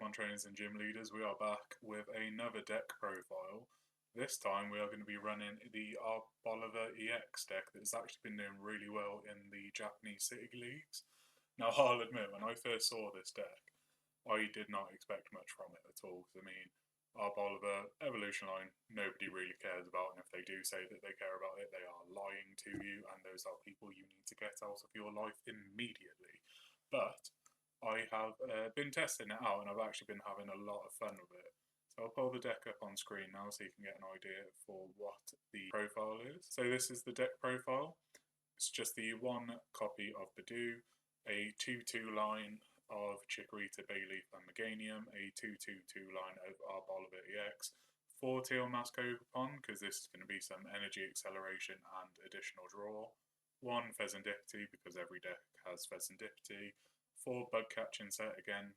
Pokemon trainers and gym leaders, we are back with another deck profile. This time we are going to be running the Arboliva EX deck that has actually been doing really well in the Japanese City Leagues. Now I'll admit, when I first saw this deck, I did not expect much from it at all. Because I mean, Arboliva, Evolution Line, nobody really cares about, and if they do say that they care about it, they are lying to you, and those are people you need to get out of your life immediately. But I have been testing it out and I've actually been having a lot of fun with it. So I'll pull the deck up on screen now so you can get an idea for what the profile is. So this is the deck profile. It's just the one copy of Budew, a 2-2 line of Chikorita, Bayleef and Meganium, a 2-2-2 line of Arboliva EX, 4 Teal Mask Ogerpon, because this is going to be some energy acceleration and additional draw, 1 Fezandipiti, because every deck has Fezandipiti, 4 bug catching set, again,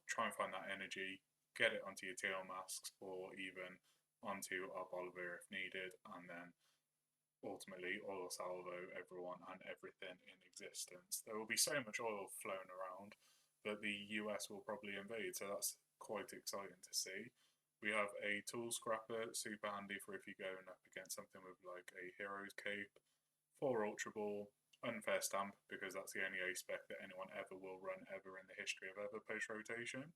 try and find that energy, get it onto your Teal masks or even onto Arboliva if needed, and then ultimately oil salvo everyone and everything in existence. There will be so much oil flown around that the US will probably invade, so that's quite exciting to see. We have a tool scrapper, super handy for if you're going up against something with like a hero's cape, 4 ultra ball, unfair stamp, because that's the only ace spec that anyone ever will run ever in the history of ever post rotation.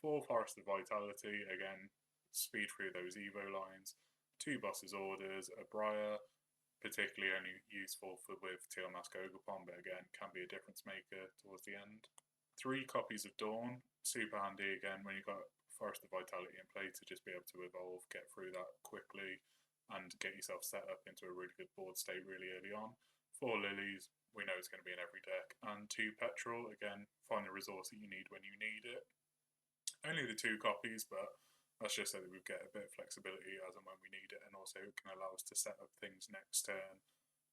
4 Forest of Vitality, again, speed through those Evo lines. 2 Boss's Orders, a Briar, particularly only useful for with Teal Mask Ogerpon, but again, can be a difference maker towards the end. 3 copies of Dawn, super handy again when you've got Forest of Vitality in play to just be able to evolve, get through that quickly, and get yourself set up into a really good board state really early on. 4 Lillies, we know it's going to be in every deck, and 2 Petrol, again, find the resource that you need when you need it. Only the 2 copies, but that's just so that we get a bit of flexibility as and when we need it, and also it can allow us to set up things next turn,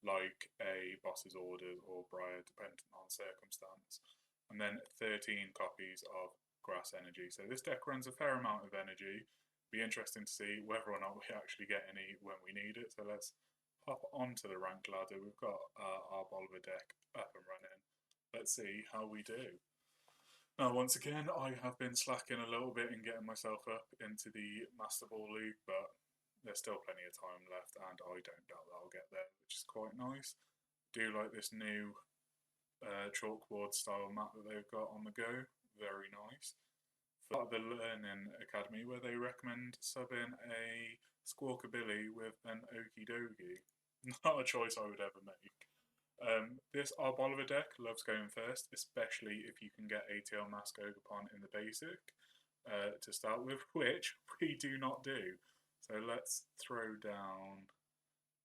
like a Boss's Orders or Briar, depending on circumstance. And then 13 copies of Grass Energy. So this deck runs a fair amount of energy. Be interesting to see whether or not we actually get any when we need it. So let's hop onto the rank ladder. We've got our Arboliva deck up and running. Let's see how we do. Now, once again, I have been slacking a little bit in getting myself up into the Master Ball League, but there's still plenty of time left, and I don't doubt that I'll get there, which is quite nice. Do like this new chalkboard style map that they've got on the go. Very nice. For the Learning Academy, where they recommend subbing a Squawkabilly with an Okie Dokie. Not a choice I would ever make. This Arboliva deck loves going first, especially if you can get a Teal Mask Ogerpon in the basic to start with, which we do not do. So let's throw down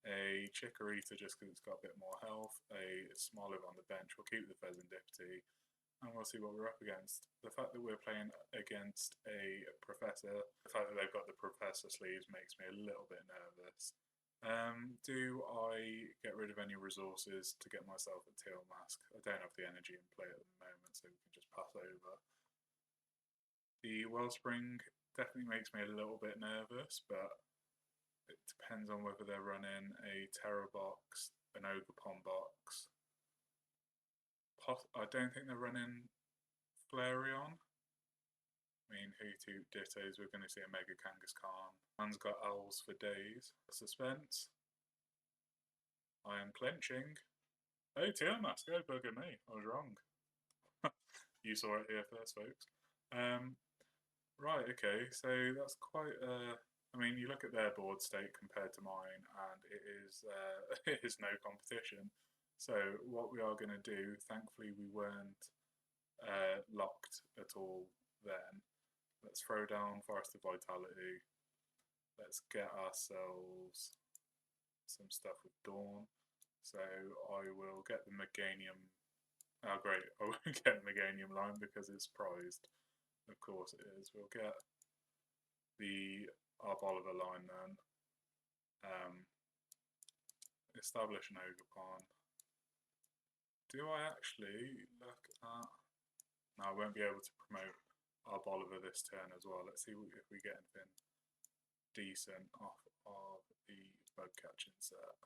a Chikorita just because it's got a bit more health, a Smoliv on the bench. We'll keep the Fezandipiti, and we'll see what we're up against. The fact that we're playing against a Professor, the fact that they've got the Professor sleeves makes me a little bit nervous. Do I get rid of any resources to get myself a Teal Mask? I don't have the energy in play at the moment, so we can just pass over. The Wellspring definitely makes me a little bit nervous, but it depends on whether they're running a Terra box, an Ogerpon box. I don't think they're running Flareon. I mean, Hootoo Dittos, we're going to see a Mega Kangaskhan. Man's got owls for days. Suspense. I am clenching. Oh, Teal Mask, go bugger me. I was wrong. You saw it here first, folks. Right, okay, so that's quite I mean, you look at their board state compared to mine, and it is it is no competition. So what we are going to do, thankfully we weren't locked at all then. Let's throw down Forest of Vitality. Let's get ourselves some stuff with Dawn. So I will get the Meganium. Oh great, I won't get the Meganium line because it's prized. Of course it is. We'll get the Arboliva line then. Establish an Ogerpon. Do I actually look at... No, I won't be able to promote Arboliva this turn as well. Let's see if we get anything decent off of the bug catching set.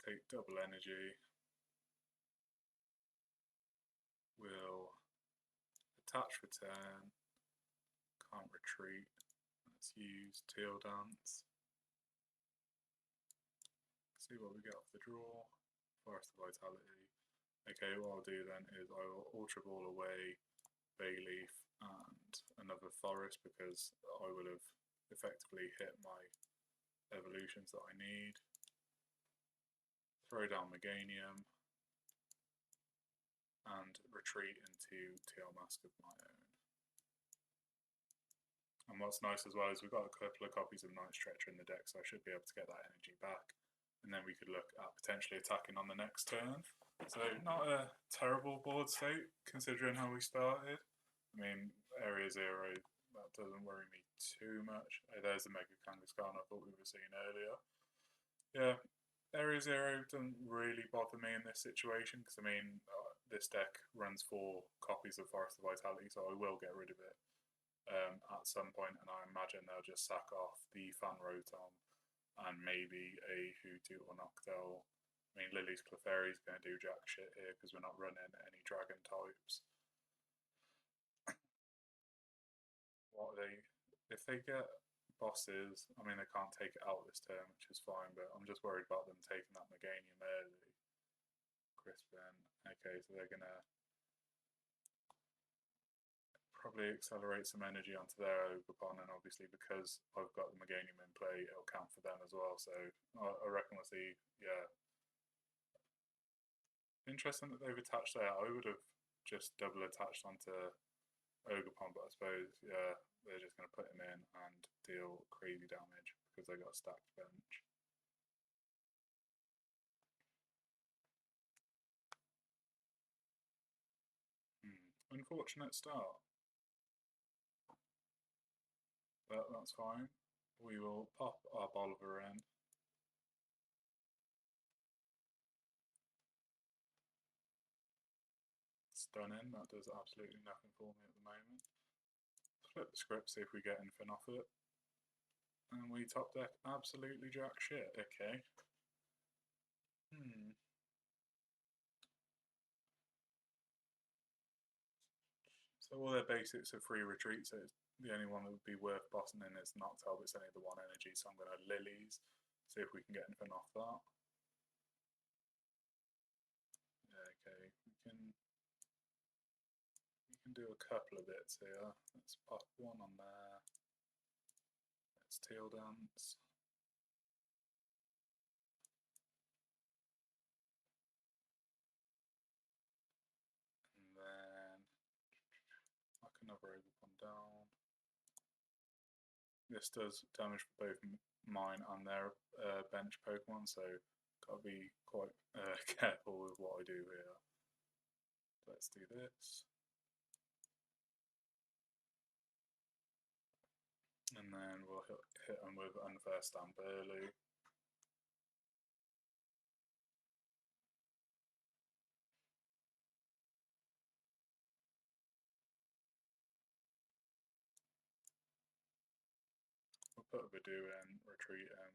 Take double energy. We'll attach for turn, can't retreat. Let's use Teal Dance. See what we get off the draw. Forest of Vitality. Okay, what I'll do then is I will Ultra Ball away Bayleef and another Forest because I will have effectively hit my evolutions that I need. Throw down Meganium and retreat into Teal Mask of my own. And what's nice as well is we've got a couple of copies of Night Stretcher in the deck, so I should be able to get that energy back. And then we could look at potentially attacking on the next turn. So not a terrible board state considering how we started. I mean, Area 0, that doesn't worry me too much. Oh, there's the Mega Kangaskhan I thought we were seeing earlier. Yeah, Area 0 doesn't really bother me in this situation because, I mean, this deck runs 4 copies of Forest of Vitality, so I will get rid of it at some point, and I imagine they'll just sack off the Fan Rotom and maybe a Hootoo or Noctowl. I mean, Lillie's Clefairy is going to do jack shit here because we're not running any dragon types. What are they? If they get bosses, I mean, they can't take it out this turn, which is fine, but I'm just worried about them taking that Meganium early. Crispin. Okay, so they're going to probably accelerate some energy onto their Ogerpon, and obviously because I've got the Meganium in play, it'll count for them as well. So I reckon we'll see, yeah. Interesting that they've attached there. I would have just double attached onto Ogerpon, but I suppose, yeah, they're just going to put him in and deal crazy damage because they got a stacked bench. Unfortunate start. But that's fine. We will pop Arboliva in. Stunning, that does absolutely nothing for me at the moment. Flip the script, see if we get anything off it. And we top deck absolutely jack shit, okay. So all their basics are free retreats, so the only one that would be worth bossing in is Noctowl, but it's only the 1 energy, so I'm going to Lillies, see if we can get anything off that. Yeah, okay, we can do a couple of bits here. Let's pop 1 on there. Let's Teal Dance. And then knock another Ogerpon down. This does damage for both mine and their bench Pokemon, so gotta be quite careful with what I do here. Let's do this. And then we'll hit them with Unfair Stamp early. We'll put a Budew in, retreat him,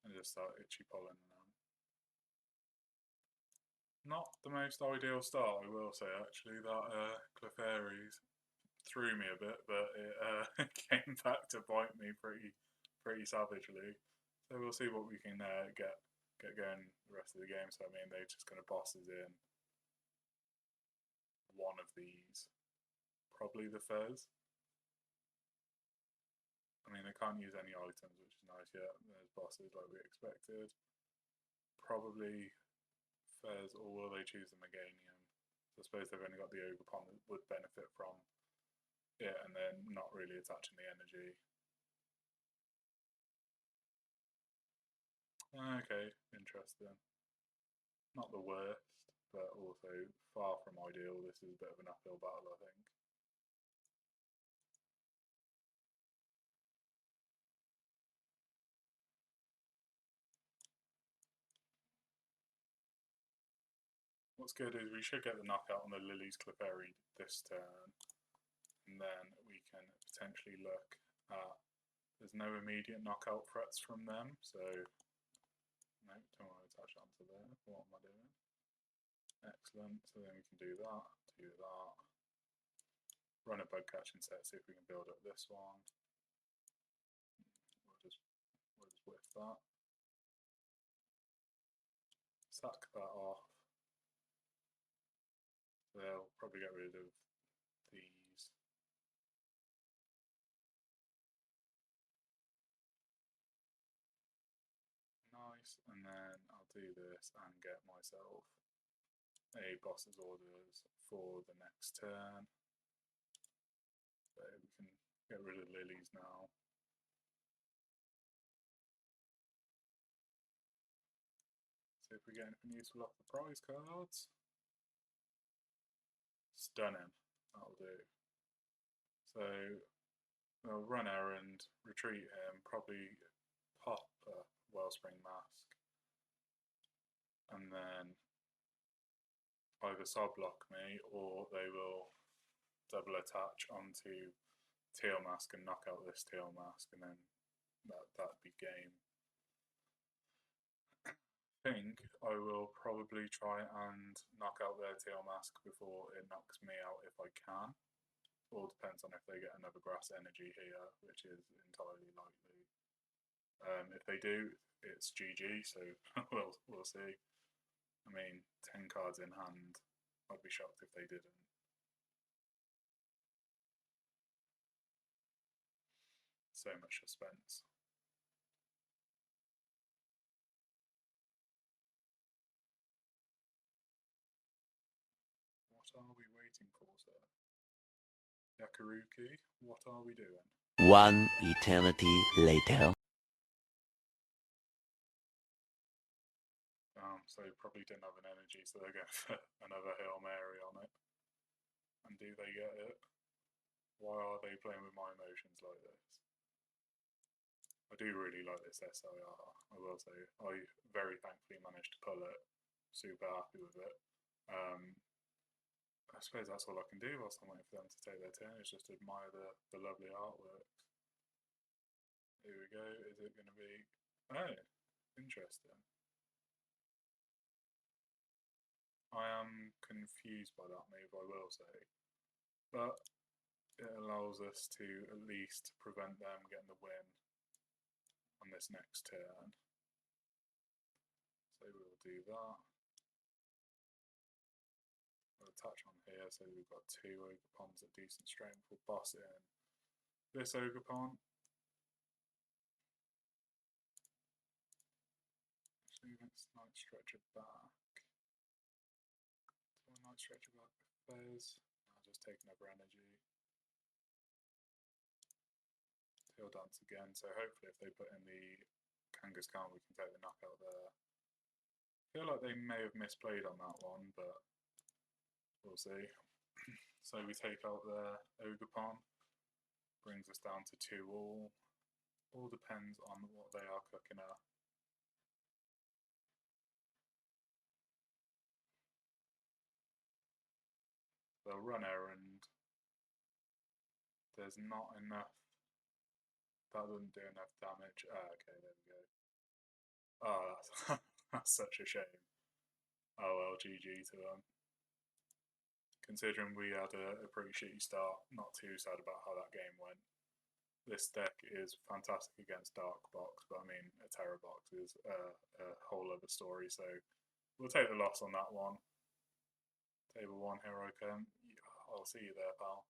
and just start itchy pollen them. Not the most ideal start, I will say, actually. That Clefairy's threw me a bit, but it came back to bite me pretty savagely. So we'll see what we can get going the rest of the game. So I mean, they're just going to bosses in one of these, probably the Fez. I mean, they can't use any items, which is nice. Yeah, there's bosses like we expected. Probably Fez, or will they choose the Meganium? So I suppose they've only got the Ogerpon that would benefit from it, and then not really attaching the energy. Okay, interesting. Not the worst, but also far from ideal. This is a bit of an uphill battle, I think. What's good is we should get the knockout on the Lillie's Clefairy this turn, and then we can potentially look at. There's no immediate knockout threats from them, so no, don't want to attach onto there. What am I doing? Excellent. So then we can do that, run a bug catching set, see if we can build up this one. We'll just whiff that. Sack that off. They'll probably get rid of these. Nice, and then I'll do this and get myself a boss's orders for the next turn. So we can get rid of Lillies now. See if we get anything useful off the prize cards. Stunning, that'll do. So we'll run errand, retreat him, probably pop a Wellspring Mask, and then either sob block me or they will double attach onto Teal Mask and knock out this Teal Mask, and then that'd be game. I think I will probably try and knock out their Teal Mask before it knocks me out if I can. All depends on if they get another grass energy here, which is entirely likely. If they do, it's GG, so we'll see. I mean, 10 cards in hand, I'd be shocked if they didn't. So much suspense. What are we waiting for, sir? Yakuruki, what are we doing? One eternity later. So probably didn't have an energy, so they're going for another Hail Mary on it. And do they get it? Why are they playing with my emotions like this? I do really like this SIR, I will say. I very thankfully managed to pull it. Super happy with it. I suppose that's all I can do whilst I'm waiting for them to take their turn, is just admire the lovely artworks. Here we go. Is it going to be... Oh, interesting. I am confused by that move, I will say. But it allows us to at least prevent them getting the win on this next turn. So we'll do that. We'll attach on here, so we've got 2 Ogerpons at decent strength. We'll boss in this Ogerpon. Actually, let's Night Stretcher back. Night Stretcher back with Fez. I'll just take another energy. Teal Dance again, so hopefully if they put in the Kangaskhan we can take the knockout there. I feel like they may have misplayed on that one, but we'll see. So we take out their Ogerpon, brings us down to 2 all. All depends on what they are cooking up. They'll run errand. There's not enough. That doesn't do enough damage. Okay, there we go. Oh, that's such a shame. Oh well, GG to them. Considering we had a pretty shitty start, not too sad about how that game went. This deck is fantastic against Dark Box, but I mean, a Terror Box is a whole other story, so we'll take the loss on that one. Table 1, here I come. I'll see you there, pal.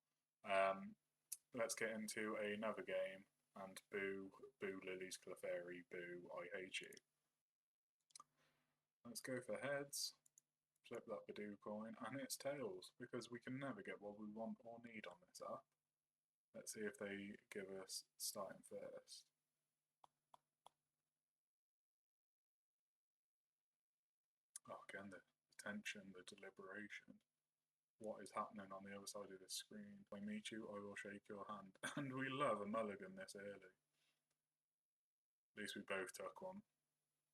Let's get into another game, and boo Lily's Clefairy, boo, I hate you. Let's go for heads, flip that Budew coin, and it's tails, because we can never get what we want or need on this app. Let's see if they give us starting first. Oh, again, the tension, the deliberation. What is happening on the other side of the screen? If I meet you, I will shake your hand. And we love a mulligan this early. At least we both took one.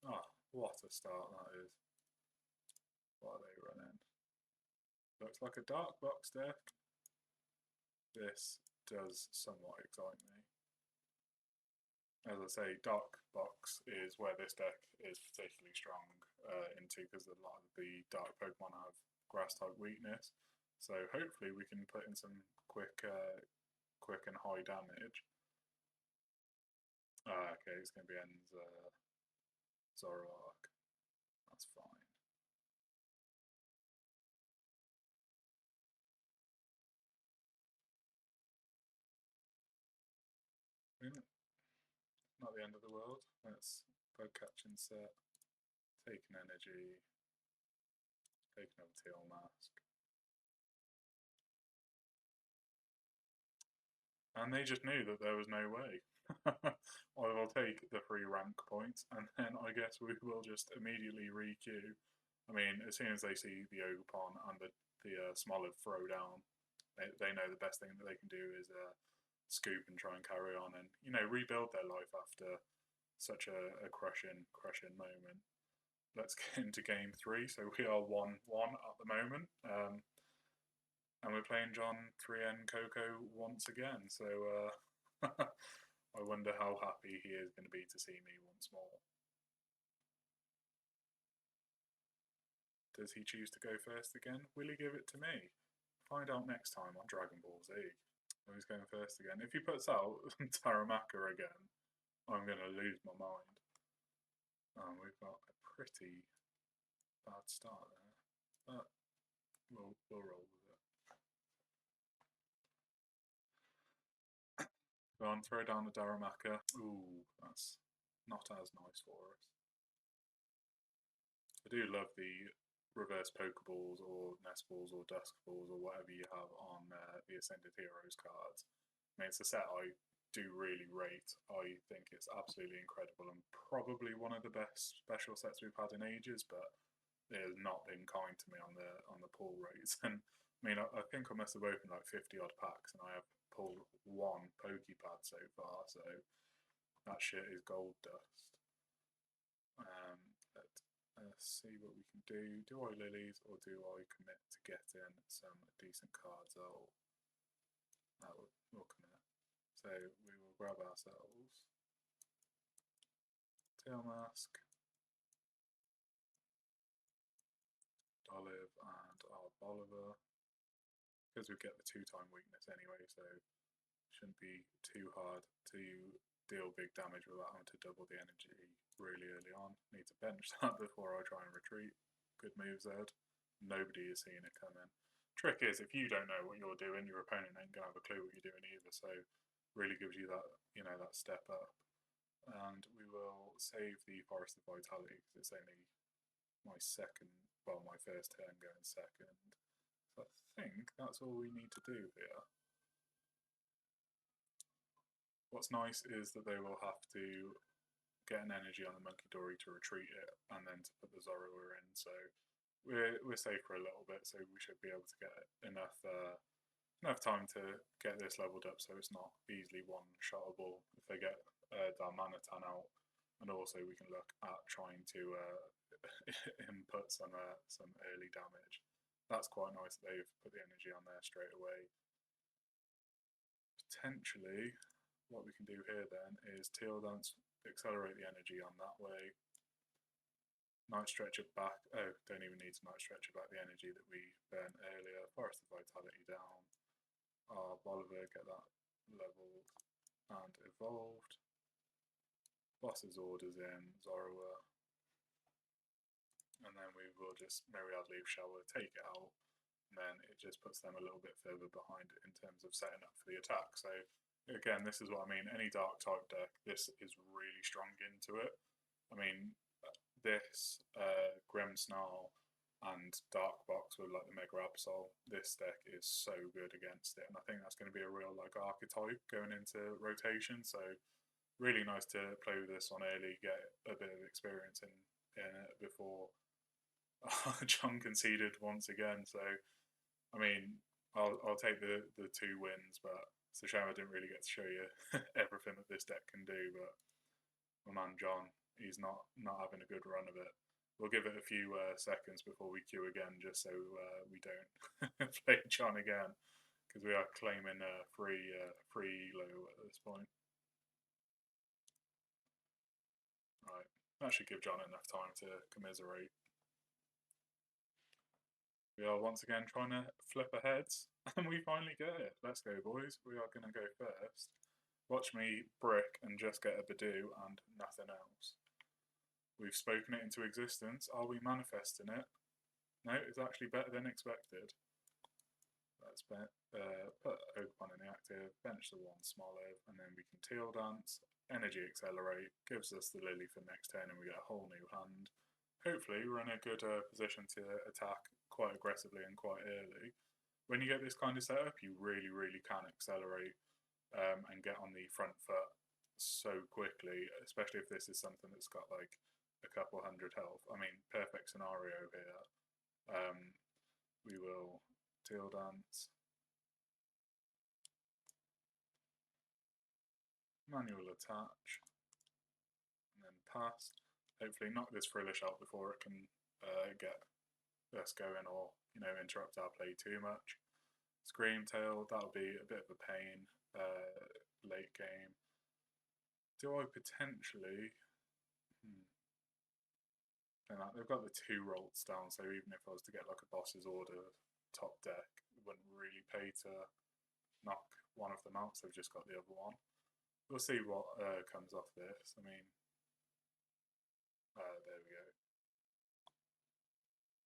Ah, what a start that is. What are they running? Looks like a Dark Box deck. This does somewhat excite me. As I say, Dark Box is where this deck is particularly strong into, because a lot of the Dark Pokemon have Grass type weakness. So hopefully we can put in some quick and high damage. Okay, it's going to be ends Zoroark. That's fine. Not the end of the world. Let's bug catch and set. Take an energy. Take another Teal mask. And they just knew that there was no way. I will take the 3 rank points, and then I guess we will just immediately re-queue. I mean, as soon as they see the Ogerpon and the Smoliv throw down, they know the best thing that they can do is scoop and try and carry on and, you know, rebuild their life after such a crushing moment. Let's get into game 3. So we are 1-1 at the moment. And we're playing John 3N Coco once again, so I wonder how happy he is going to be to see me once more. Does he choose to go first again? Will he give it to me? Find out next time on Dragon Ball Z. Oh, he's going first again. If he puts out Taramaka again, I'm going to lose my mind. Oh, we've got a pretty bad start there, but we'll roll with it. Go on, throw down the Taramaka. Ooh, that's not as nice for us. I do love the reverse Pokeballs or Nest Balls or Dusk Balls or whatever you have on the Ascended Heroes cards. I mean, it's a set I do really rate. I think it's absolutely incredible and probably one of the best special sets we've had in ages, but it has not been kind to me on the pull rates. And I mean, I think I must have opened like 50 odd packs and I have pulled 1 Pokepad so far, so that shit is gold dust. Let's see what we can do. Do I Lillies or do I commit to getting some decent cards? We'll commit. So we will grab ourselves Teal mask, Dolliv and Arboliva, because we get the 2-time weakness anyway, so it shouldn't be too hard to deal big damage without having to double the energy really early on. Need to bench that before I try and retreat. Good move, Zed. Nobody is seeing it coming. Trick is, if you don't know what you're doing, your opponent ain't gonna have a clue what you're doing either, so really gives you that, you know, that step up. And we will save the Forest of Vitality because it's only my first turn going second. So I think that's all we need to do here. What's nice is that they will have to get an energy on the Monkey Dory to retreat it and then to put the Zorua in, so we're safe for a little bit, so we should be able to get enough time to get this leveled up so it's not easily one-shotable if they get Darmanitan out, and also we can look at trying to input some early damage. That's quite nice that they've put the energy on there straight away. Potentially, what we can do here then is Teal Dance, accelerate the energy on that way. Night Stretcher back. Oh, don't even need to Night Stretcher back the energy that we burnt earlier. Forest of Vitality down. Arboliva, get that leveled and evolved. Boss's orders in, Zorua. And then we will just Myriad Leaf Shower, take it out. And then it just puts them a little bit further behind in terms of setting up for the attack. So again, this is what I mean. Any dark type deck, this is really strong into it. I mean, this Grimmsnarl and Dark Box with like the Mega Absol, this deck is so good against it, and I think that's going to be a real like archetype going into rotation. So really nice to play with this on early, get a bit of experience in it before John conceded once again. So I mean, I'll take the 2 wins, but it's a shame I didn't really get to show you everything that this deck can do. But my man John, he's not having a good run of it. We'll give it a few seconds before we queue again, just so we don't play John again, because we are claiming free elo at this point. Right, that should give John enough time to commiserate. We are once again trying to flip our heads, and we finally get it. Let's go, boys. We are going to go first. Watch me brick and just get a Budew and nothing else. We've spoken it into existence. Are we manifesting it? No, it's actually better than expected. Let's put Ogerpon in the active, bench the one Smoliv, and then we can Teal Dance, Energy Accelerate, gives us the Lillie for next turn, and we get a whole new hand. Hopefully we're in a good position to attack quite aggressively and quite early. When you get this kind of setup, you really can accelerate and get on the front foot so quickly, especially if this is something that's got like a couple hundred health. I mean, perfect scenario here. We will Teal Dance, manual attach, and then pass. Hopefully knock this Frillish out before it can get us going or, you know, interrupt our play too much. Screamtail, that'll be a bit of a pain late game. Do I potentially... They've got the 2 rolls down, so even if I was to get like a boss's order top deck, it wouldn't really pay to knock one of them out, so I've just got the other one. We'll see what comes off this. I mean, there we go.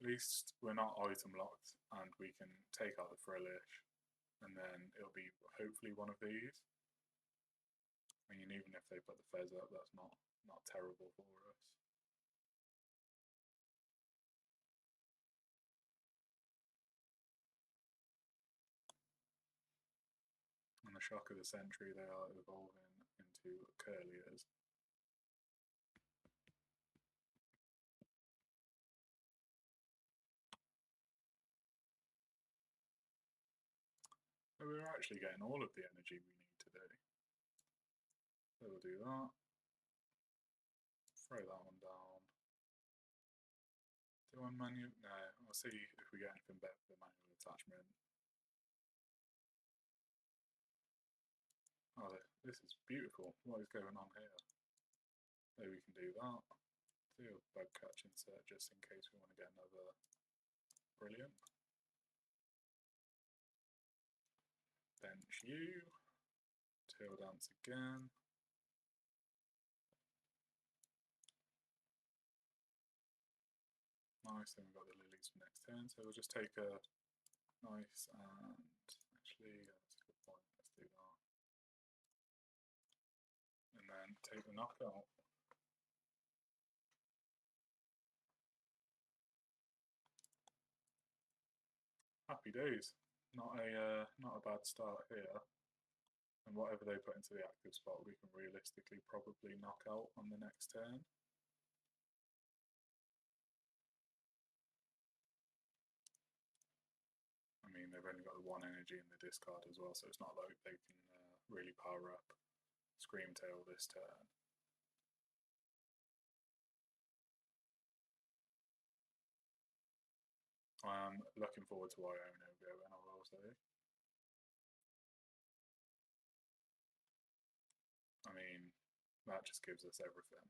At least we're not item locked and we can take out the Frillish, and then it'll be hopefully one of these. I mean, even if they put the Fez up, that's not terrible for us. And the Shock of the Century, they are evolving into Curliers. So we're actually getting all of the energy we need today. So we'll do that. Throw that one down. Do I manual? No, I'll see if we get anything better for the manual attachment. Oh, this is beautiful. What is going on here? So we can do that. Do a bug catch insert just in case we want to get another. Brilliant. Bench you. Teal Dance again. Nice, then we've got the Lilies for next turn, so we'll just take a nice and actually that's a good point, let's do that. And then take the knockout. Happy days. Not a bad start here. And whatever they put into the active spot, we can realistically probably knock out on the next turn. I mean, they've only got the 1 energy in the discard as well, so it's not like they can really power up Screamtail this turn. I am looking forward to Iono going, I will say. I mean, that just gives us everything.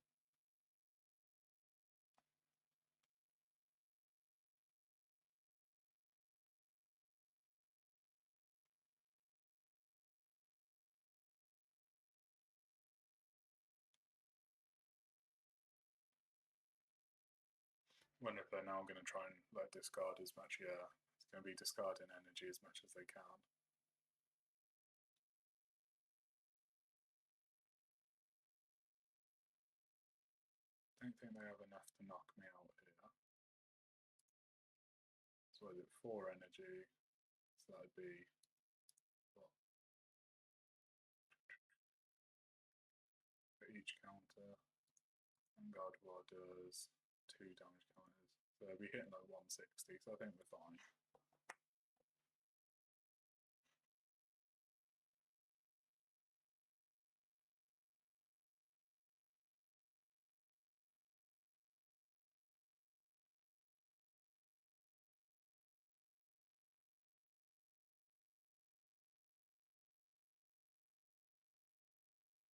Wonder if they're now going to try and like discard as much. Yeah, it's going to be discarding energy as much as they can. Don't think they have enough to knock me out here. So is it 4 energy? So that'd be what? For each counter. Vanguard War does 2 damage counters. So they'll be hitting like 160, so I think we're fine.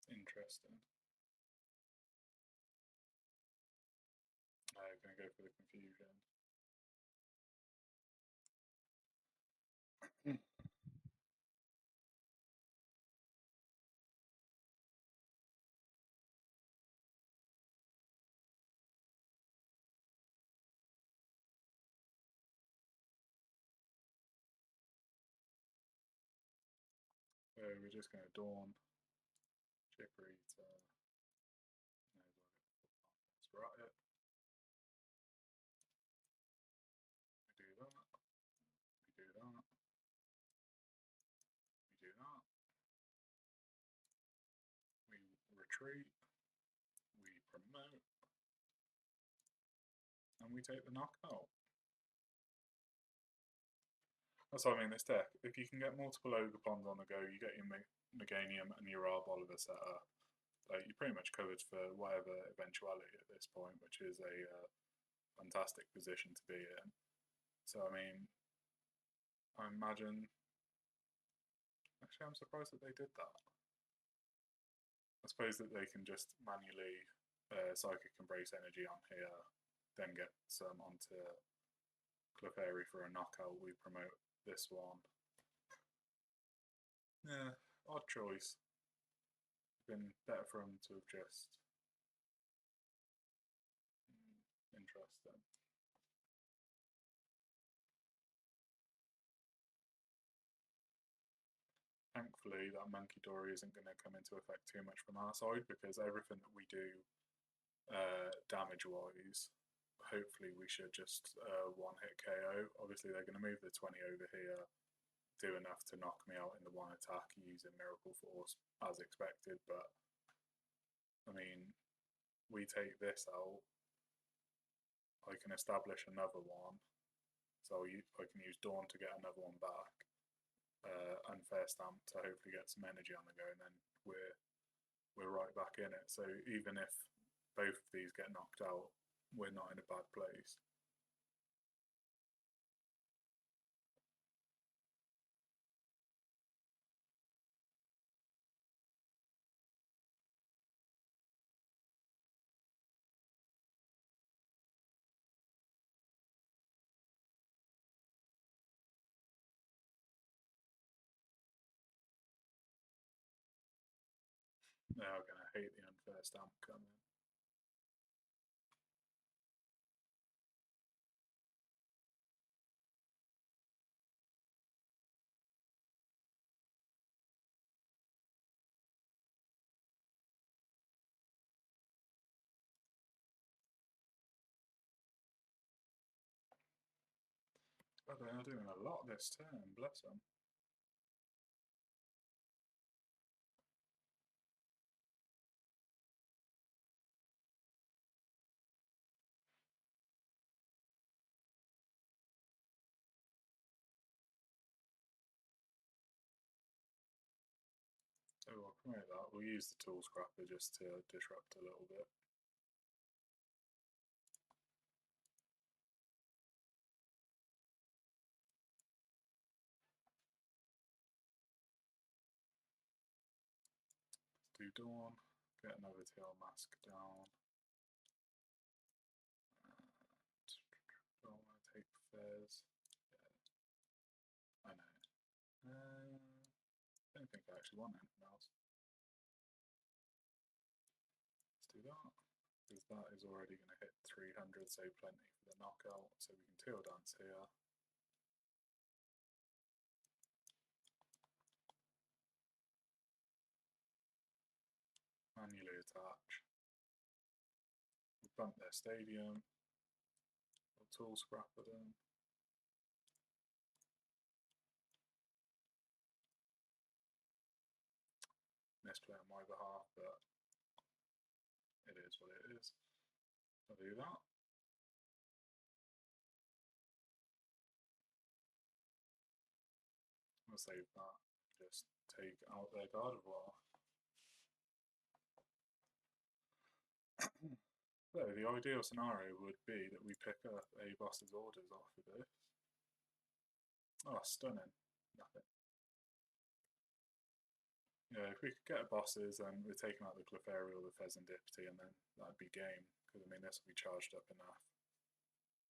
Interesting. I'm going to go for the confusion. So we're just going to Dawn, Chikorita, let's write it. We do that, we do that, we do that, we retreat, we promote, and we take the knockout. That's what I mean, this deck. If you can get multiple Ogerpons on the go, you get your Meganium and your Arboliva set up. Like, you're pretty much covered for whatever eventuality at this point, which is a fantastic position to be in. So, I mean, I imagine... Actually, I'm surprised that they did that. I suppose that they can just manually Psychic Embrace energy on here, then get some onto Clefairy for a knockout. We promote this one. Yeah, odd choice. Been better for him to have just... Interesting. Thankfully, that Monkey Dory isn't going to come into effect too much from our side, because everything that we do damage-wise, hopefully we should just one-hit KO. Obviously, they're going to move the 20 over here, do enough to knock me out in the one attack using Miracle Force as expected, but I mean, we take this out, I can establish another one, so I can use Dawn to get another one back, Unfair Stamp to hopefully get some energy on the go, and then we're right back in it. So even if both of these get knocked out, we're not in a bad place. They are going to hate the Unfair Stamp coming. But they are doing a lot this turn, bless them. So I'll promote that. We'll use the Tool Scrapper just to disrupt a little bit. Do Dawn, get another Teal mask down. Don't want to take Fez. Yeah. I know. I don't think I actually want anything else. Let's do that, because that is already going to hit 300, so plenty for the knockout. So we can Teal Dance here. Manually attach. We'll bump their stadium. We'll Tool Scrapper them. Misplay on my behalf, but it is what it is. I'll do that. I'll save that. Just take out their Gardevoir. So the ideal scenario would be that we pick up a Boss's Orders off of this. Oh, stunning. Nothing. Yeah, if we could get a Boss's, then we're taking out the Clefairy or the Fezandipiti, and then that'd be game. Because I mean, this will be charged up enough.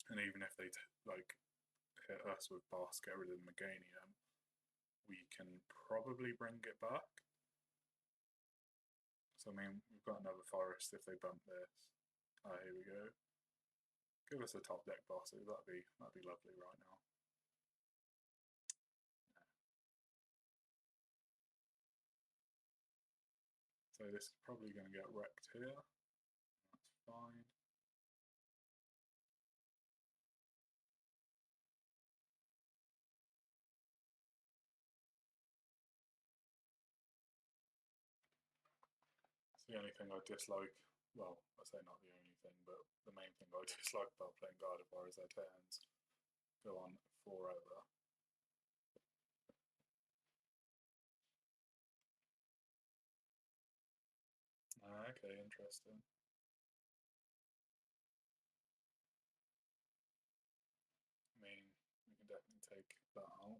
And even if they hit us with Boss, get rid of the Meganium, we can probably bring it back. So I mean, we've got another Forest if they bump this. Here we go. Give us a top deck Bosses. That'd be lovely right now. So this is probably going to get wrecked here. That's fine. It's the only thing I dislike. Well, I say not the only thing, but the main thing I dislike about playing Gardevoir is their turns go on forever. Okay, interesting. I mean, we can definitely take that out.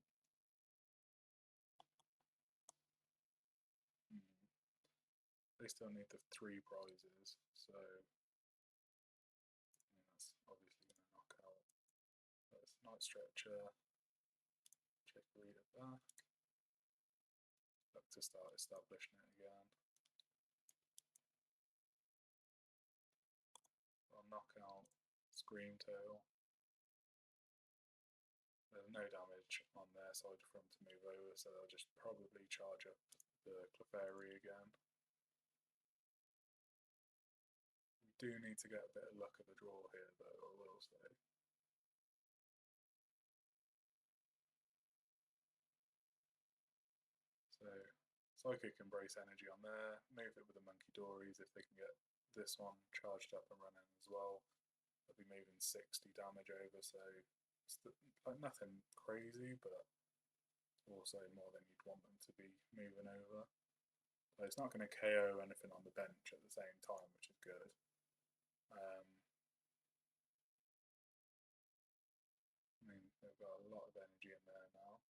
They still need the 3 prizes, so that's obviously going to knock out. That's Night Stretcher, Chikorita back. Look to start establishing it again. I'll knock out Screamtail. There's no damage on their side for them to move over, so they'll just probably charge up the Clefairy again. We do need to get a bit of luck of the draw here, though, I will say. So, Psychic Embrace energy on there, move it with the Monkey Dories if they can get this one charged up and running as well. They'll be moving 60 damage over, so it's like nothing crazy, but also more than you'd want them to be moving over. But it's not going to KO anything on the bench at the same time, which is good. I mean, they've got a lot of energy in there now.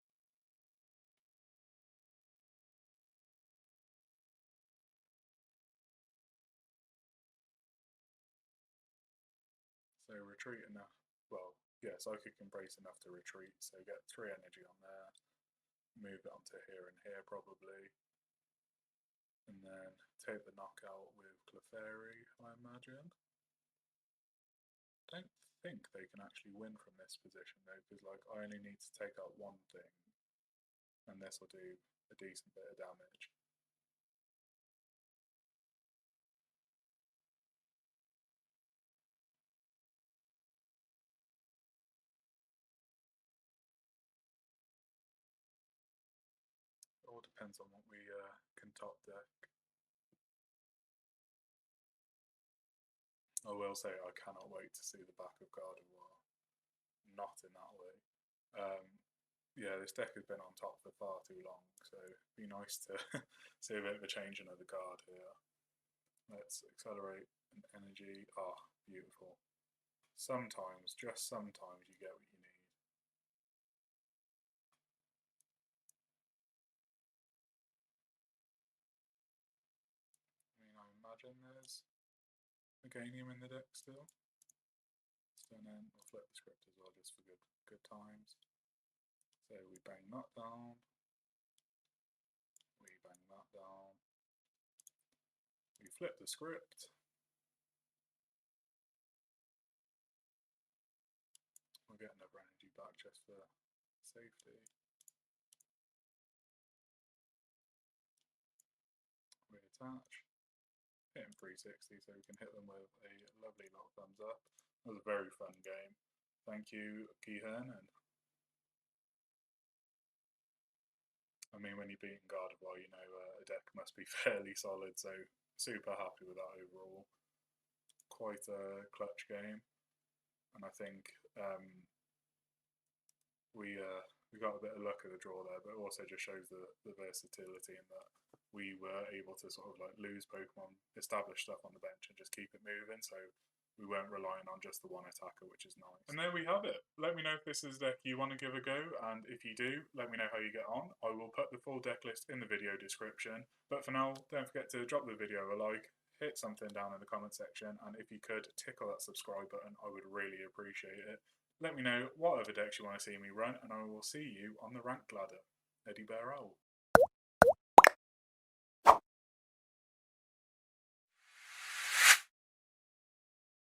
So retreat enough, well, yeah, Psychic Embrace enough to retreat, so get 3 energy on there, move it onto here and here probably, and then take the knockout with Clefairy, I imagine. I don't think they can actually win from this position though, because like I only need to take out 1 thing, and this will do a decent bit of damage. It all depends on what we can top deck. I will say I cannot wait to see the back of Gardevoir. Not in that way. Yeah, this deck has been on top for far too long, so it'd be nice to see a bit of a change in the guard here. Let's accelerate an energy. Ah, beautiful. Sometimes, just sometimes, you get what you need. I mean, I imagine there's Meganium in the deck still. And then we'll flip the script as well, just for good times. So we bang that down. We bang that down. We flip the script. We'll get another energy back just for safety. We attach. Hit him 360 so we can hit them with a lovely little thumbs up. It was a very fun game. Thank you, Keyhern. And I mean, when you're beating Gardevoir, you know a deck must be fairly solid, so super happy with that overall. Quite a clutch game, and I think we got a bit of luck at the draw there, but it also just shows the versatility in that we were able to sort of like lose Pokemon, establish stuff on the bench, and just keep it moving. So we weren't relying on just the one attacker, which is nice. And there we have it. Let me know if this is a deck you want to give a go, and if you do, let me know how you get on. I will put the full deck list in the video description. But for now, don't forget to drop the video a like, hit something down in the comment section, and if you could, tickle that subscribe button, I would really appreciate it. Let me know what other decks you want to see me run, and I will see you on the rank ladder. Eddie Bear out.